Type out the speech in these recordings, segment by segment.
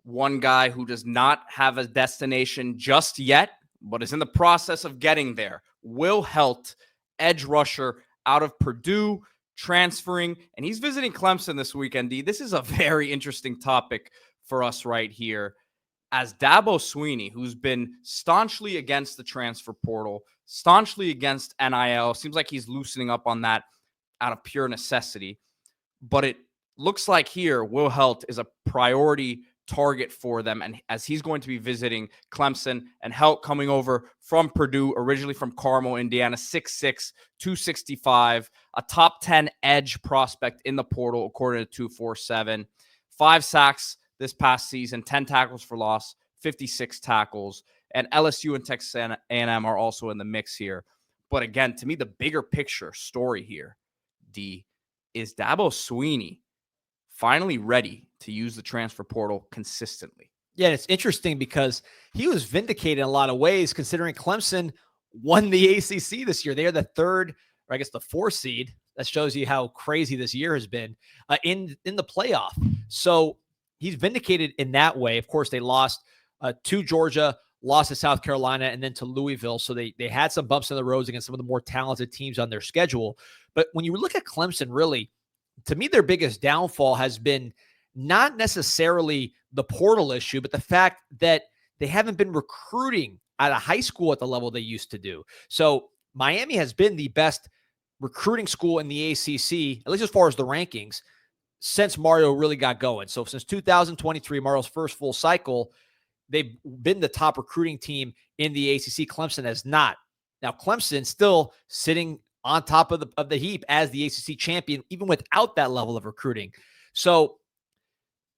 one guy who does not have a destination just yet, but is in the process of getting there. Will Heldt, edge rusher out of Purdue, transferring, and he's visiting Clemson this weekend. This is a very interesting topic for us right here, as Dabo Swinney, who's been staunchly against the transfer portal, staunchly against NIL, seems like he's loosening up on that out of pure necessity. But it looks like here Will Heldt is a priority target for them, and as he's going to be visiting Clemson, and Heldt coming over from Purdue, originally from Carmel, Indiana, 6'6", 265, a top 10 edge prospect in the portal, according to 247. 5 sacks this past season, 10 tackles for loss, 56 tackles, and LSU and Texas A&M are also in the mix here. But again, to me, the bigger picture story here, D, is Dabo Swinney finally ready to use the transfer portal consistently. Yeah, it's interesting because he was vindicated in a lot of ways, considering Clemson won the ACC this year. They are the 3rd, or I guess the 4th seed. That shows you how crazy this year has been in the playoff. So he's vindicated in that way. Of course, they lost to Georgia, lost to South Carolina, and then to Louisville. So they had some bumps in the roads against some of the more talented teams on their schedule. But when you look at Clemson, really, to me, their biggest downfall has been not necessarily the portal issue, but the fact that they haven't been recruiting out of high school at the level they used to do. So Miami has been the best recruiting school in the ACC, at least as far as the rankings, since Mario really got going. So since 2023, Mario's first full cycle, they've been the top recruiting team in the ACC. Clemson has not. Now, Clemson still sitting on top of the heap as the ACC champion, even without that level of recruiting. So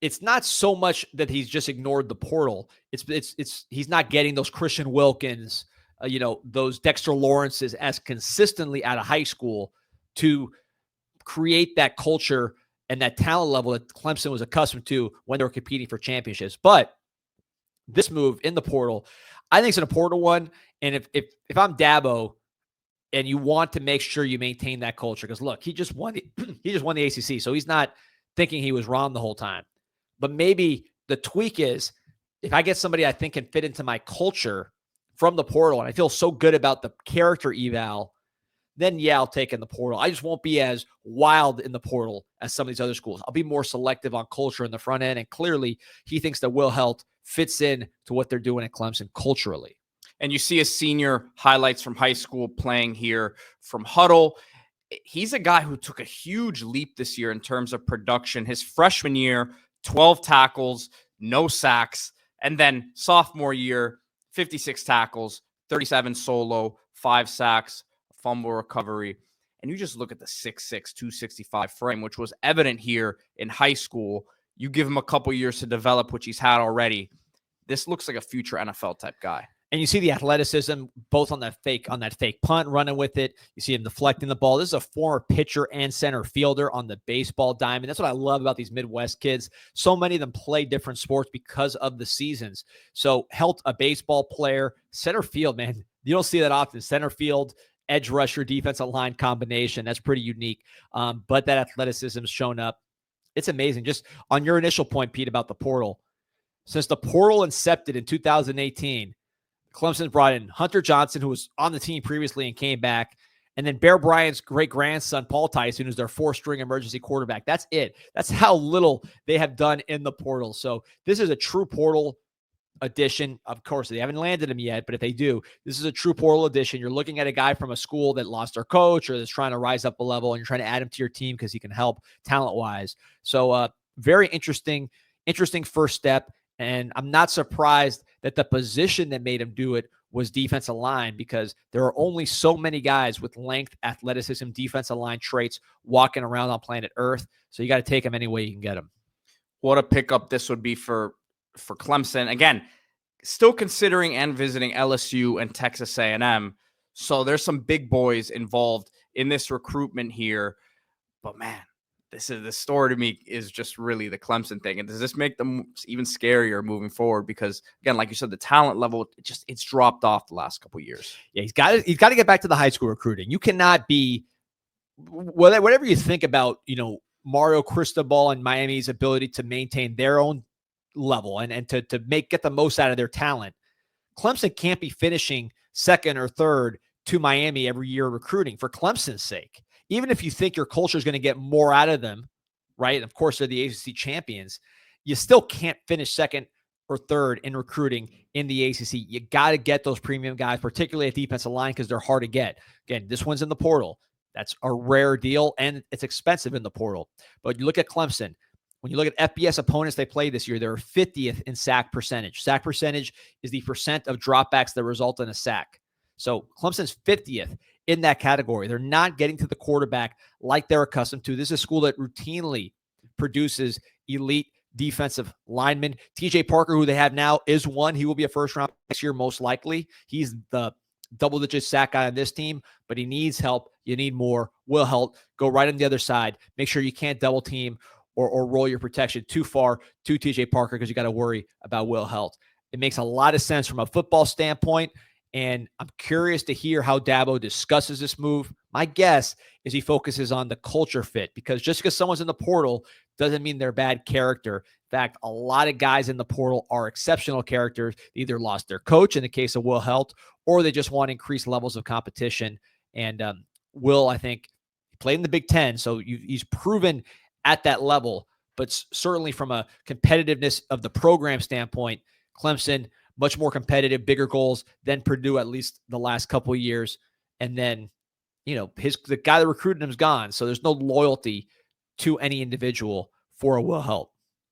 it's not so much that he's just ignored the portal. It's he's not getting those Christian Wilkins, those Dexter Lawrences as consistently out of high school to create that culture and that talent level that Clemson was accustomed to when they were competing for championships. But this move in the portal, I think it's an important one. And if I'm Dabo and you want to make sure you maintain that culture, because look, he just won the ACC, so he's not thinking he was wrong the whole time. But maybe the tweak is, if I get somebody I think can fit into my culture from the portal, and I feel so good about the character eval, then yeah, I'll take in the portal. I just won't be as wild in the portal as some of these other schools. I'll be more selective on culture in the front end. And clearly he thinks that Will Heldt fits in to what they're doing at Clemson culturally. And you see his senior highlights from high school playing here from Huddle. He's a guy who took a huge leap this year in terms of production. His freshman year, 12 tackles, no sacks. And then sophomore year, 56 tackles, 37 solo, 5 sacks, fumble recovery. And you just look at the 6'6", 265 frame, which was evident here in high school. You give him a couple years to develop, which he's had already. This looks like a future NFL type guy. And you see the athleticism both on that fake punt, running with it. You see him deflecting the ball. This is a former pitcher and center fielder on the baseball diamond. That's what I love about these Midwest kids. So many of them play different sports because of the seasons. So Heldt, a baseball player, center field, man. You don't see that often. Center field, edge rusher, defensive line combination. That's pretty unique. But that athleticism has shown up. It's amazing. Just on your initial point, Pete, about the portal. Since the portal incepted in 2018, Clemson brought in Hunter Johnson, who was on the team previously and came back. And then Bear Bryant's great-grandson, Paul Tyson, who's their 4th-string emergency quarterback. That's it. That's how little they have done in the portal. So this is a true portal addition. Of course, they haven't landed him yet, but if they do, this is a true portal addition. You're looking at a guy from a school that lost their coach or that's trying to rise up a level, and you're trying to add him to your team because he can help talent-wise. So very interesting first step. And I'm not surprised that the position that made him do it was defensive line, because there are only so many guys with length, athleticism, defensive line traits walking around on planet Earth. So you got to take them any way you can get them. What a pickup this would be for Clemson. Again, still considering and visiting LSU and Texas A&M. So there's some big boys involved in this recruitment here. But man, the story to me is just really the Clemson thing. And does this make them even scarier moving forward? Because again, like you said, the talent level, it's dropped off the last couple of years. Yeah, he's got to get back to the high school recruiting. You cannot be, whatever you think about, Mario Cristobal and Miami's ability to maintain their own level and to get the most out of their talent. Clemson can't be finishing second or third to Miami every year recruiting for Clemson's sake. Even if you think your culture is going to get more out of them, right? Of course, they're the ACC champions. You still can't finish second or third in recruiting in the ACC. You got to get those premium guys, particularly at defensive line, because they're hard to get. Again, this one's in the portal. That's a rare deal, and it's expensive in the portal. But you look at Clemson. When you look at FBS opponents they played this year, they're 50th in sack percentage. Sack percentage is the percent of dropbacks that result in a sack. So Clemson's 50th in that category. They're not getting to the quarterback like they're accustomed to. This is a school that routinely produces elite defensive linemen. TJ Parker, who they have now, is one. He will be a first round next year, most likely. He's the double-digit sack guy on this team, but he needs help. You need more. Will Heldt, go right on the other side. Make sure you can't double team or roll your protection too far to TJ Parker because you got to worry about Will Heldt. It makes a lot of sense from a football standpoint, and I'm curious to hear how Dabo discusses this move. My guess is he focuses on the culture fit, because just because someone's in the portal doesn't mean they're bad character. In fact, a lot of guys in the portal are exceptional characters. They either lost their coach in the case of Will Heldt, or they just want increased levels of competition. And Will, I think, played in the Big Ten, so he's proven at that level. But certainly from a competitiveness of the program standpoint, Clemson, much more competitive, bigger goals than Purdue, at least the last couple of years. And then, the guy that recruited him is gone. So there's no loyalty to any individual for a Will Heldt.